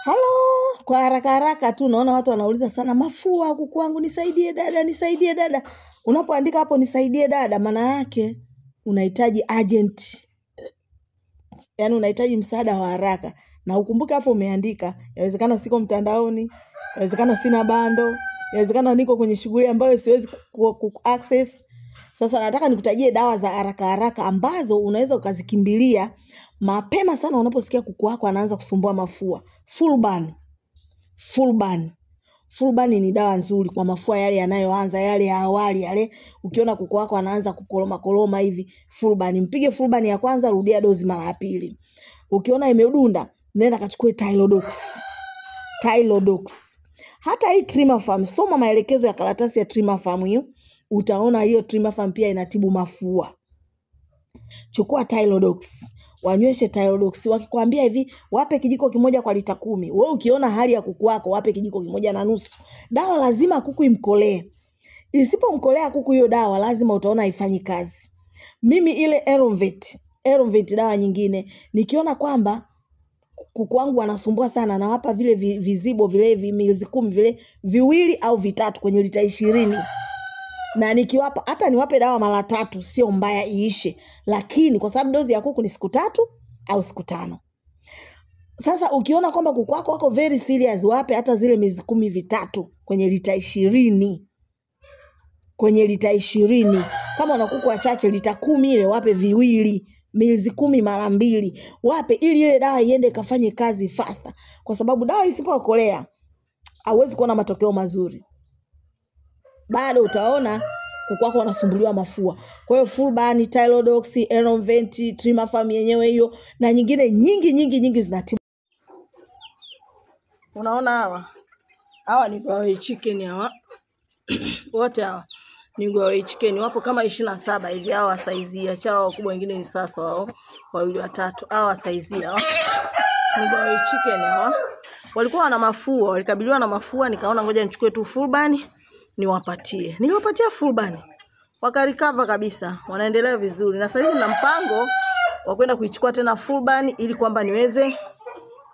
Halo, kwa haraka haraka tu naona watu wanauliza sana mafua kuku wangu, nisaidie dada, nisaidie dada. Unapoandika hapo nisaidie dada, maana yake unahitaji urgent. Yaani unahitaji msaada wa haraka. Na ukumbuke hapo umeandika, inawezekana siko mtandaoni, inawezekana sina bando, inawezekana niko kwenye shughuli ambayo siwezi access. Sasa nataka nikutajie dawa za haraka haraka ambazo unaweza ukazikimbilia mapema sana unaposikia kuku wako anaanza kusumbua mafua. Fulban ni dawa nzuri kwa mafua yale yanayoanza, yale ya awali yale. Ukiona kuku wako anaanza kukoloma hivi, Fulban, mpige Fulban ya kwanza, rudia dozi mara ya pili. Ukiona imedunda, nenda kachukue Tylodox. Hata hii Trimafam, soma maelekezo ya karatasi ya Trimafam hiyo, utaona hiyo Trimafam pia inatibu mafua. Chukua Tylodox, wanyweshe Tylodox. Wakikwambia hivi, wape kijiko kimoja kwa lita 10. Wewe ukiona hali ya kuku wako, wape kijiko 1.5. Dawa lazima kuku imkolee. Isipomkolea kuku hiyo dawa, lazima utaona haifanyi kazi. Mimi ile Eronvet dawa nyingine, nikiona kwamba kuku wangu wanasumbua sana, nawapa vile vizibo vile milizi 10 vile 2 au 3 kwenye lita 20. Na nikiwapa, hata niwape dawa mara 3 sio mbaya iishe, lakini kwa sababu dozi ya kuku ni siku 3 au siku 5. Sasa ukiona kwamba kuku wako wako very serious, wape hata zile milizi 10 3 kwenye lita 20. Kwenye lita 20. Kama una kuku wachache, lita 10 ile wape 2, milizi 10 mara 2. Wape ili ile dawa iende kafanye kazi faster, kwa sababu dawa isipokolea hauwezi kuona matokeo mazuri. Bado utaona kuku wako wanasumbuliwa mafua. Kwa hiyo Fulban, Tylodox, Eronvet, Trimafam yenyewe hiyo na nyingine nyingi zinatibu. Unaona hawa ni Gowe chicken hawa. Wote hawa ni Gowe chicken, wapo kama 27 hivi. Hawa size ya chao wakubwa, wengine ni sasa wao wawili watatu. Hawa size hawa ni Gowe chicken hawa. Walikuwa wana mafua, walikabiliwa na mafua, nikaona ngoja nichukue tu Fulban niwapatie. Niliwapatia Fulban, wakarecover kabisa, wanaendelea vizuri. Na sasa hivi na mpango wa kwenda kuichukua tena Fulban ili kwamba niweze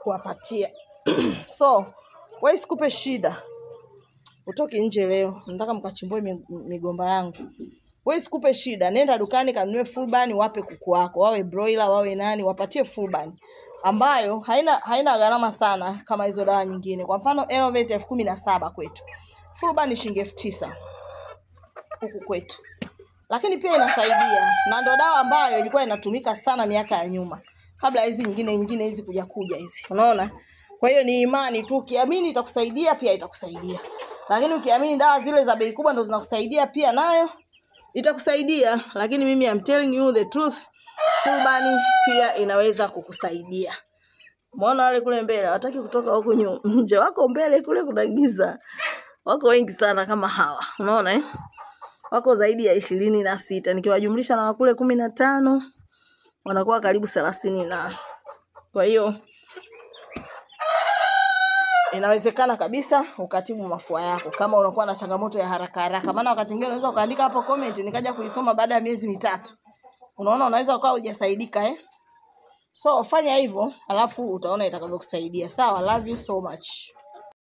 kuwapatia. So, wewe sikupe shida. Utoki nje leo, nataka mkachimbue migomba yangu. Wewe sikupe shida, nenda dukani kanunue Fulban, wape kuku wako, wawe broiler, wawe nani, wapatie Fulban ambayo haina gharama sana kama hizo dawa nyingine. Kwa mfano Eronvet 17,000 kwetu, Fulban shilingi 9,000 huku kwetu. Lakini pia inasaidia, na ndo dawa ambayo ilikuwa inatumika sana miaka ya nyuma, kabla hizi nyingine hizi kuja hizi. Unaona? Kwa hiyo ni imani tu, ukiamini itakusaidia pia itakusaidia. Lakini ukiamini dawa zile za bei kubwa ndo zinakusaidia pia nayo itakusaidia. Lakini mimi I'm telling you the truth, Fulban pia inaweza kukusaidia. Muona wale kule mbele, hawataki kutoka huko nje, wako mbele kule kuna giza. Wako wengi sana kama hawa. Unaona wako zaidi ya 26. Nikiwajumlisha na kule 15 wanakuwa karibu 30 na. Kwa hiyo inawezekana kabisa ukatibu mafua yako kama unakuwa na changamoto ya haraka haraka. Maana wakati mwingine unaweza ukaandika hapo comment nikaja kuisoma baada ya miezi 3. Unaona unaweza ukawa hujasaidika So fanya hivyo, alafu utaona itakavyokusaidia. Sawa, love you so much.